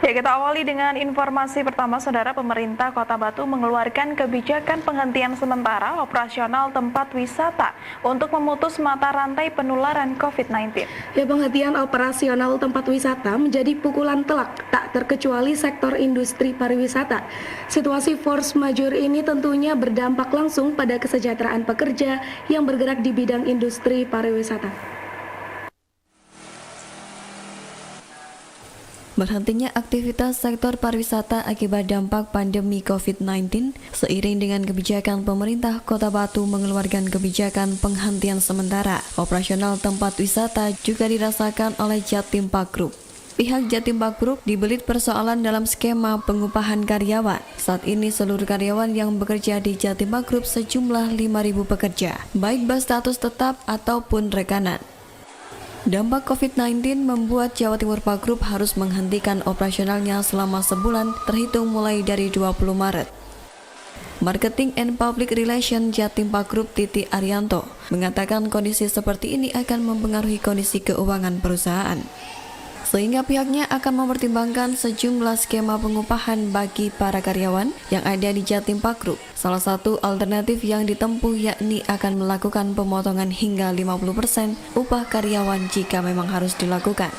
Ya, kita awali dengan informasi pertama, Saudara. Pemerintah Kota Batu mengeluarkan kebijakan penghentian sementara operasional tempat wisata untuk memutus mata rantai penularan COVID-19. Ya, penghentian operasional tempat wisata menjadi pukulan telak tak terkecuali sektor industri pariwisata. Situasi force majeure ini tentunya berdampak langsung pada kesejahteraan pekerja yang bergerak di bidang industri pariwisata. Berhentinya aktivitas sektor pariwisata akibat dampak pandemi COVID-19 seiring dengan kebijakan pemerintah Kota Batu mengeluarkan kebijakan penghentian sementara operasional tempat wisata juga dirasakan oleh Jatim Park Group. Pihak Jatim Park Group dibelit persoalan dalam skema pengupahan karyawan. Saat ini seluruh karyawan yang bekerja di Jatim Park Group sejumlah 5.000 pekerja, baik berstatus tetap ataupun rekanan. Dampak COVID-19 membuat Jawa Timur Park Group harus menghentikan operasionalnya selama sebulan terhitung mulai dari 20 Maret. Marketing and Public Relation Jatim Park Group Titi Arianto mengatakan kondisi seperti ini akan mempengaruhi kondisi keuangan perusahaan, sehingga pihaknya akan mempertimbangkan sejumlah skema pengupahan bagi para karyawan yang ada di Jatim Park Group. Salah satu alternatif yang ditempuh yakni akan melakukan pemotongan hingga 50% upah karyawan jika memang harus dilakukan.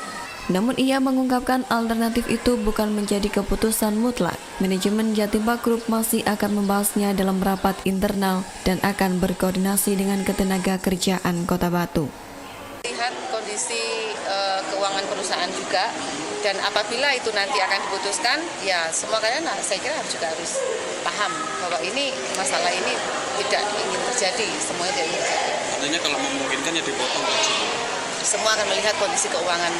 Namun ia mengungkapkan alternatif itu bukan menjadi keputusan mutlak. Manajemen Jatim Park Group masih akan membahasnya dalam rapat internal dan akan berkoordinasi dengan ketenaga kerjaan Kota Batu. Lihat kondisi keuangan perusahaan juga, dan apabila itu nanti akan diputuskan, ya semua karyawan saya kira juga harus paham bahwa ini masalah ini tidak ingin terjadi, semuanya tidak ingin terjadi. Artinya kalau memungkinkan ya dipotong gaji. Semua akan melihat kondisi keuangan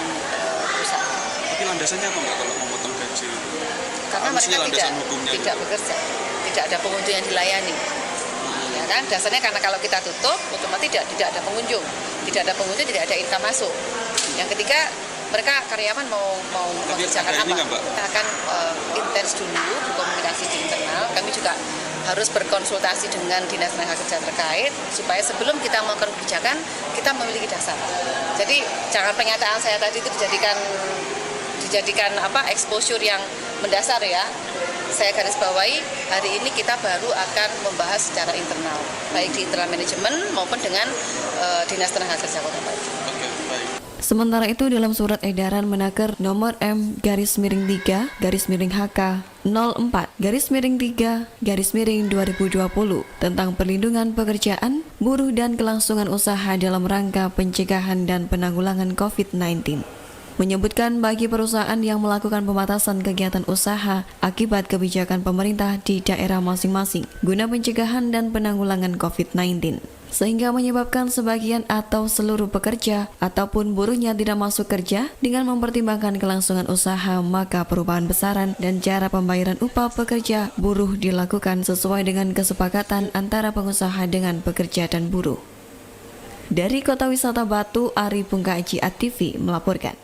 perusahaan. Tapi landasannya apa nggak kalau memotong gaji? Karena mereka tidak bekerja, tidak ada pengunjung yang dilayani. Ya kan, dasarnya karena kalau kita tutup, otomatis tidak ada pengunjung, tidak ada income masuk. Yang ketiga, mereka karyawan mau mengerjakan apa? Kita akan intens dulu berkomunikasi di internal. Kami juga harus berkonsultasi dengan Dinas Tenaga Kerja terkait supaya sebelum kita melakukan kebijakan kita memiliki dasar. Jadi jangan pernyataan saya tadi itu dijadikan exposure yang mendasar ya. Saya garis bawahi, hari ini kita baru akan membahas secara internal, baik di internal manajemen maupun dengan Dinas Tenaga Kerja Kota Batu. Sementara itu dalam surat edaran Menaker nomor M/3/HK 04/3/2020 tentang perlindungan pekerjaan, buruh dan kelangsungan usaha dalam rangka pencegahan dan penanggulangan COVID-19. Menyebutkan bagi perusahaan yang melakukan pembatasan kegiatan usaha akibat kebijakan pemerintah di daerah masing-masing guna pencegahan dan penanggulangan COVID-19, sehingga menyebabkan sebagian atau seluruh pekerja ataupun buruhnya tidak masuk kerja dengan mempertimbangkan kelangsungan usaha, maka perubahan besaran dan cara pembayaran upah pekerja buruh dilakukan sesuai dengan kesepakatan antara pengusaha dengan pekerja dan buruh. Dari Kota Wisata Batu, Ari Punggaji, ATV melaporkan.